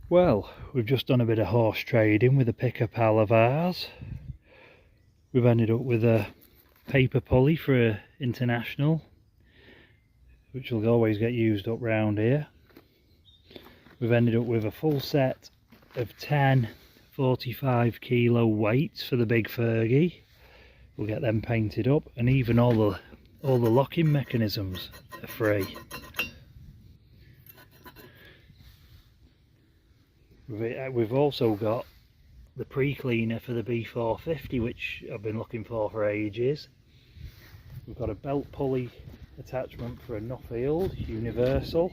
Well, we've just done a bit of horse trading with a picker pal of ours. We've ended up with a paper pulley for an international, which will always get used up round here. We've ended up with a full set of 10 45 kilo weights for the big Fergie. We'll get them painted up, and even all the locking mechanisms are free. We've also got the pre-cleaner for the B450, which I've been looking for ages. We've got a belt pulley attachment for a Nuffield universal.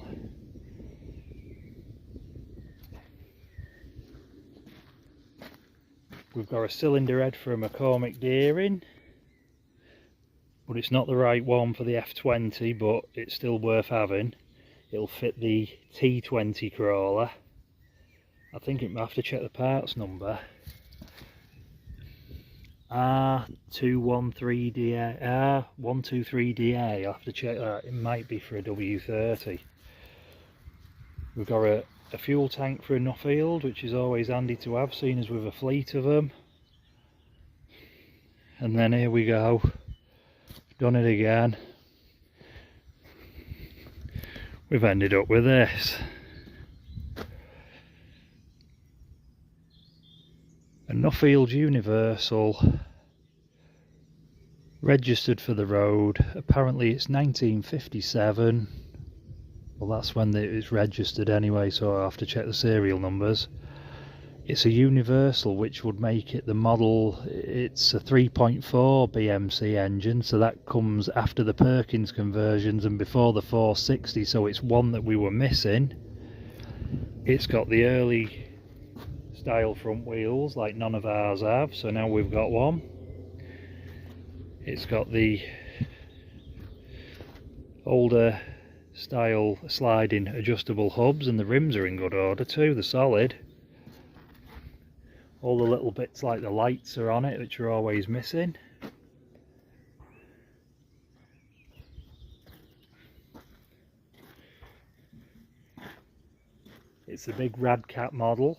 We've got a cylinder head for a McCormick Deering, but it's not the right one for the F20, but it's still worth having. It'll fit the T20 crawler. I think it might have to check the parts number. R213DA, R123DA, I'll have to check that. It might be for a W30. We've got a fuel tank for a Nuffield, which is always handy to have, seeing as with a fleet of them. And then here we go, done it again. We've ended up with this. A Nuffield universal, registered for the road. Apparently it's 1957. Well, that's when it's registered anyway, so I'll have to check the serial numbers. It's a universal, which would make it the model. It's a 3.4 BMC engine, so that comes after the Perkins conversions and before the 460, so it's one that we were missing. It's got the early style front wheels like none of ours have, so now we've got one. It's got the older style sliding adjustable hubs, and the rims are in good order too, they're solid. All the little bits like the lights are on it, which are always missing. It's the big Radcat model,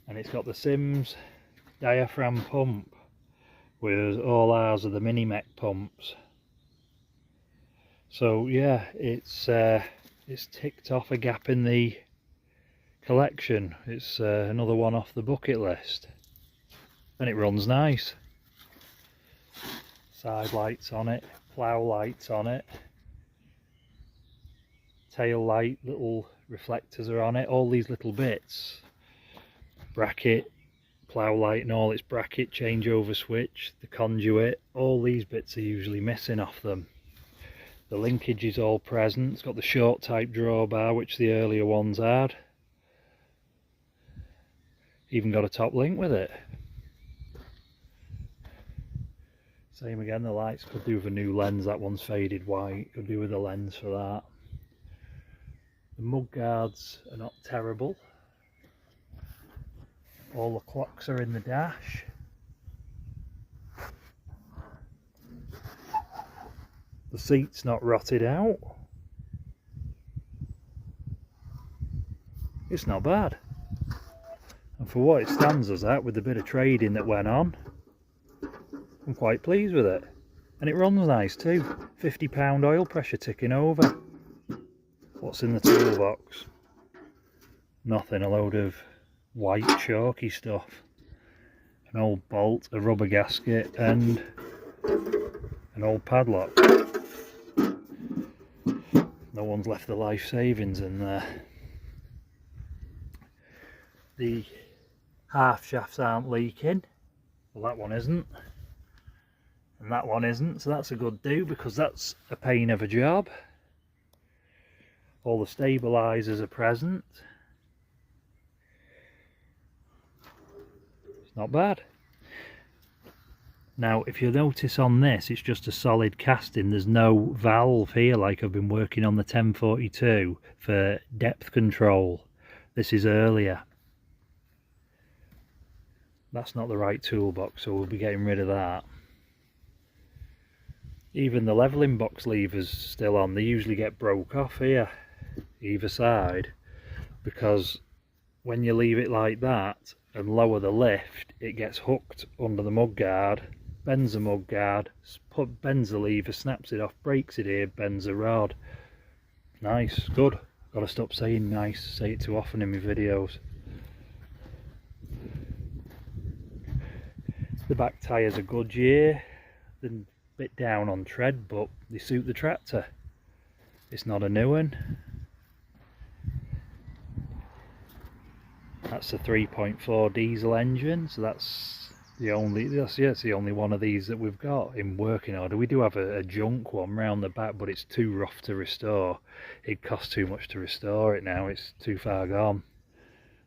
and it's got the Sims diaphragm pump, whereas all ours are the mini mech pumps. So yeah, it's ticked off a gap in the collection. It's another one off the bucket list, and it runs nice. Side lights on it, plough lights on it, tail light, little reflectors are on it, all these little bits, bracket, plough light and all its bracket, changeover switch, the conduit, all these bits are usually missing off them. The linkage is all present. It's got the short type drawbar, which the earlier ones had. Even got a top link with it. Same again, the lights could do with a new lens. That one's faded white, could do with a lens for that. The mud guards are not terrible. All the clocks are in the dash. The seat's not rotted out. It's not bad. And for what it stands us at, with the bit of trading that went on, I'm quite pleased with it. And it runs nice too. £50 oil pressure ticking over. What's in the toolbox? Nothing, a load of white chalky stuff. An old bolt, a rubber gasket and an old padlock. No one's left the life savings in there. The half shafts aren't leaking. Well, that one isn't. And that one isn't, so that's a good do, because that's a pain of a job. All the stabilisers are present. It's not bad. Now, if you notice on this, it's just a solid casting. There's no valve here like I've been working on the 1042 for depth control. This is earlier. That's not the right toolbox, so we'll be getting rid of that. Even the levelling box levers still on. They usually get broke off here, either side, because when you leave it like that and lower the lift, it gets hooked under the mudguard, bends the mudguard, bends the lever, snaps it off, breaks it here, bends the rod. Nice, good. Gotta stop saying nice, say it too often in my videos. The back tyres are Goodyear. They're a bit down on tread, but they suit the tractor. It's not a new one. That's the 3.4 diesel engine, so that's the only one of these that we've got in working order. We do have a junk one round the back, but it's too rough to restore. It costs too much to restore it now, it's too far gone.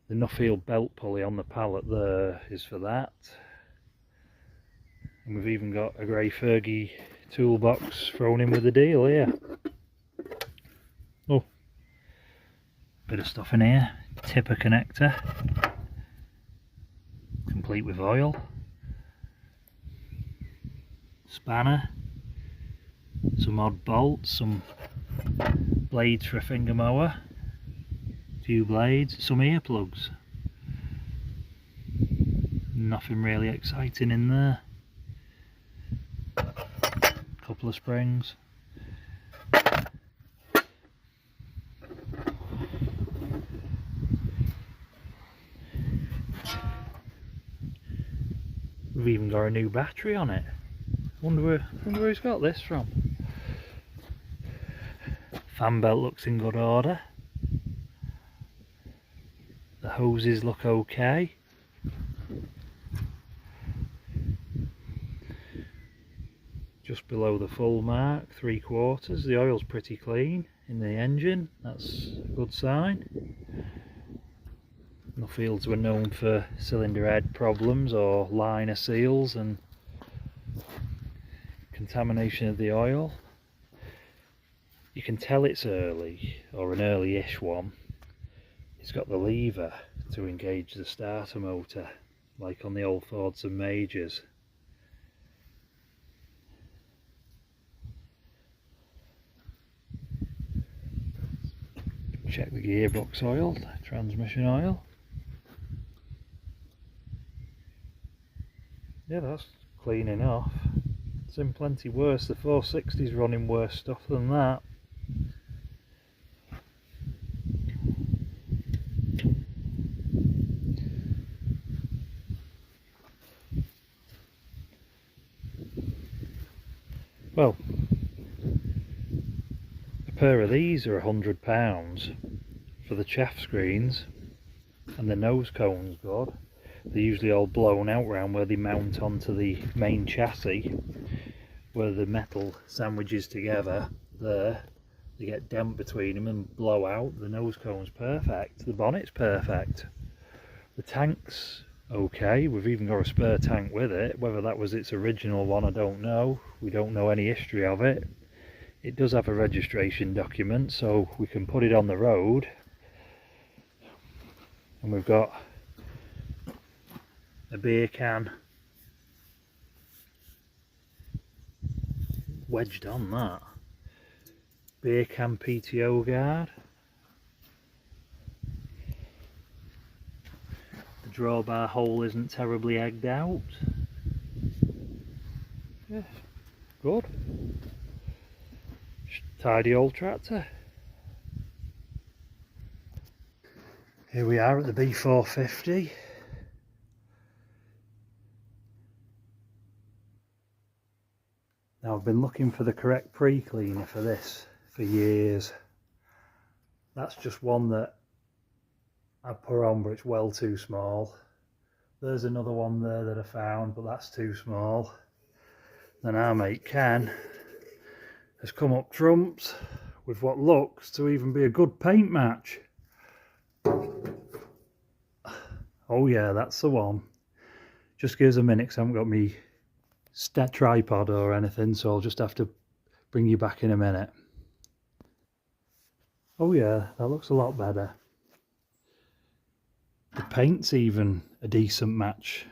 The Nuffield belt pulley on the pallet there is for that. And we've even got a grey Fergie toolbox thrown in with the deal here. Oh, bit of stuff in here. Tipper connector, complete with oil. Spanner, some odd bolts, some blades for a finger mower, a few blades, some earplugs. Nothing really exciting in there. Couple of springs. We've even got a new battery on it. Wonder where he's got this from. Fan belt looks in good order. The hoses look okay. Just below the full mark, 3/4. The oil's pretty clean in the engine. That's a good sign. Nuffields were known for cylinder head problems or liner seals and contamination of the oil. You can tell it's early, or an early-ish one. It's got the lever to engage the starter motor, like on the old Fords and Majors. Check the gearbox oil, transmission oil. Yeah, that's clean enough. It's in plenty worse. The 460's running worse stuff than that. Well, a pair of these are £100 for the chaff screens, and the nose cone's good. They're usually all blown out round where they mount onto the main chassis, where the metal sandwiches together there. They get damp between them and blow out. The nose cone's perfect, the bonnet's perfect. The tank's okay, we've even got a spare tank with it. Whether that was its original one, I don't know. We don't know any history of it. It does have a registration document, so we can put it on the road. And we've got a beer can wedged on that. Beer can PTO guard. The drawbar hole isn't terribly egged out. Yeah, good. Tidy old tractor. Here we are at the B450. Now I've been looking for the correct pre-cleaner for this for years. That's just one that I put on, but it's well too small. There's another one there that I found, but that's too small. Then our mate Ken has come up trumps with what looks to even be a good paint match. Oh yeah, that's the one. Just give us a minute, because I haven't got me tripod or anything, so I'll just have to bring you back in a minute. Oh yeah, that looks a lot better. The paint's even a decent match.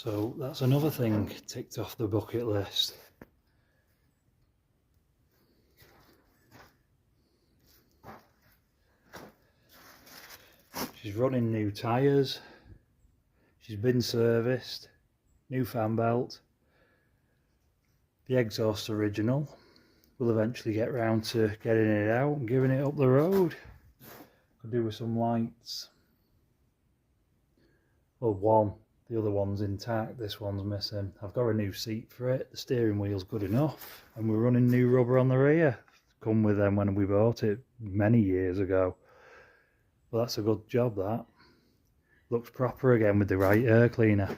So that's another thing ticked off the bucket list. She's running new tyres, she's been serviced, new fan belt, the exhaust original. We'll eventually get round to getting it out and giving it up the road. Could do with some lights. Well, one. The other one's intact, this one's missing. I've got a new seat for it, the steering wheel's good enough, and we're running new rubber on the rear. Come with them when we bought it many years ago. Well, that's a good job, that. Looks proper again with the right air cleaner.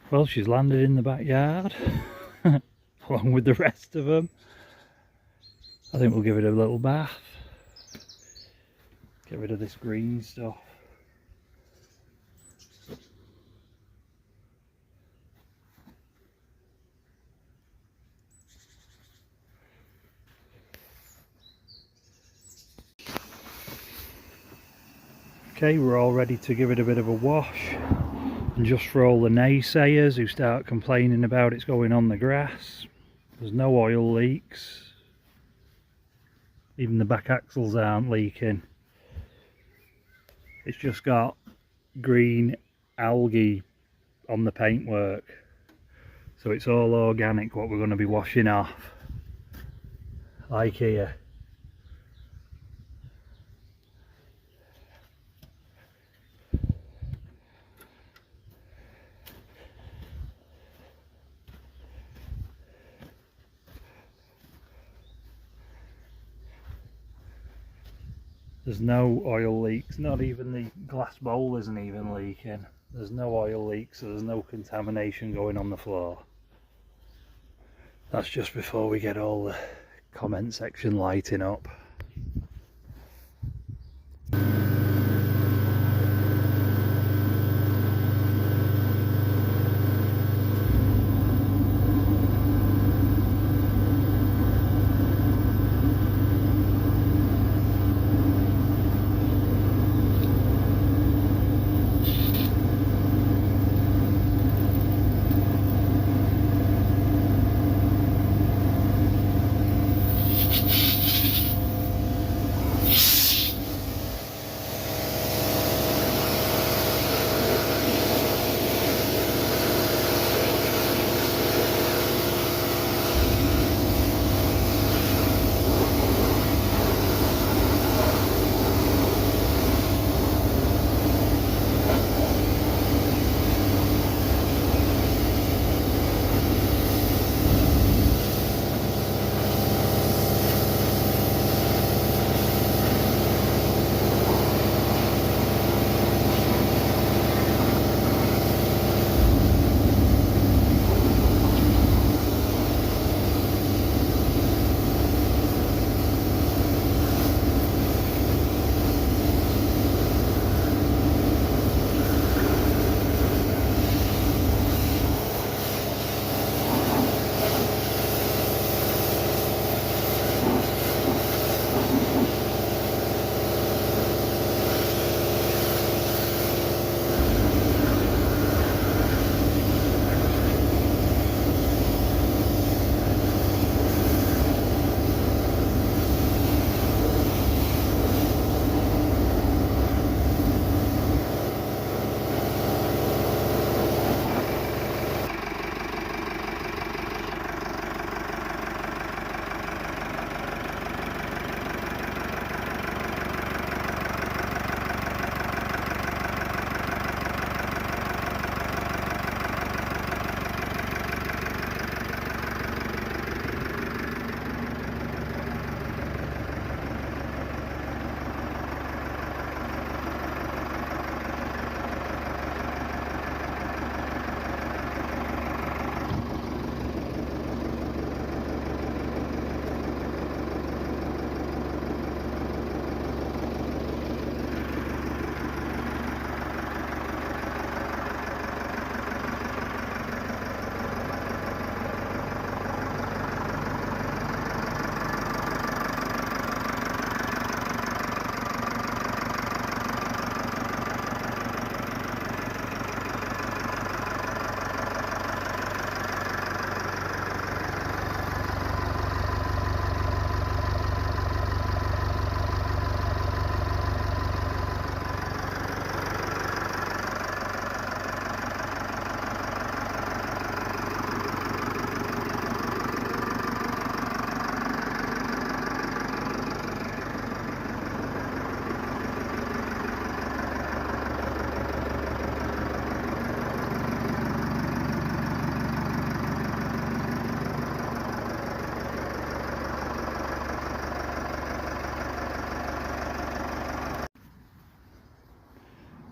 Well, she's landed in the backyard along with the rest of them. I think we'll give it a little bath, get rid of this green stuff. Okay, we're all ready to give it a bit of a wash. And just for all the naysayers who start complaining about it's going on the grass, there's no oil leaks. Even the back axles aren't leaking. It's just got green algae on the paintwork. So it's all organic what we're going to be washing off. Like here. There's no oil leaks, not even the glass bowl isn't even leaking. There's no oil leaks, so there's no contamination going on the floor. That's just before we get all the comment section lighting up.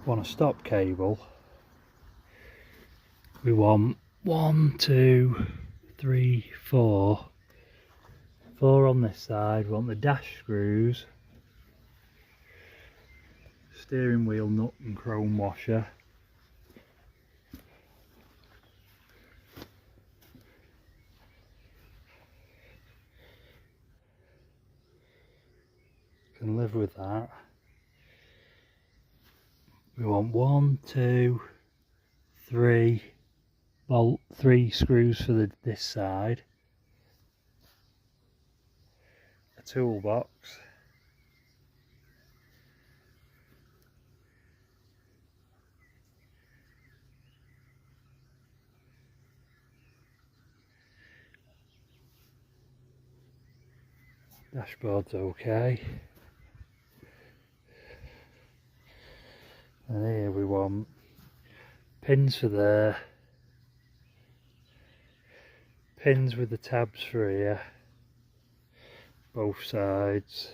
want a stop cable, we want 1, 2, 3, 4. 4 on this side. We want the dash screws, steering wheel nut and chrome washer, can live with that. We want 1, 2, 3 3 screws for this side, a toolbox, dashboard's okay, and here we want pins for there, pins with the tabs for here, both sides,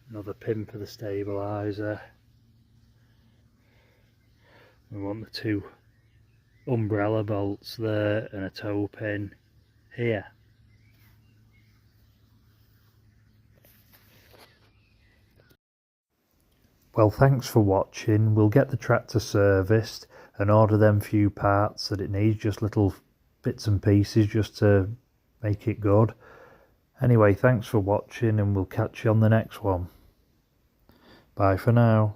another pin for the stabiliser. We want the 2 umbrella bolts there and a toe pin here. Well, thanks for watching. We'll get the tractor serviced and order them few parts that it needs, just little bits and pieces just to make it good. Anyway, thanks for watching and we'll catch you on the next one. Bye for now.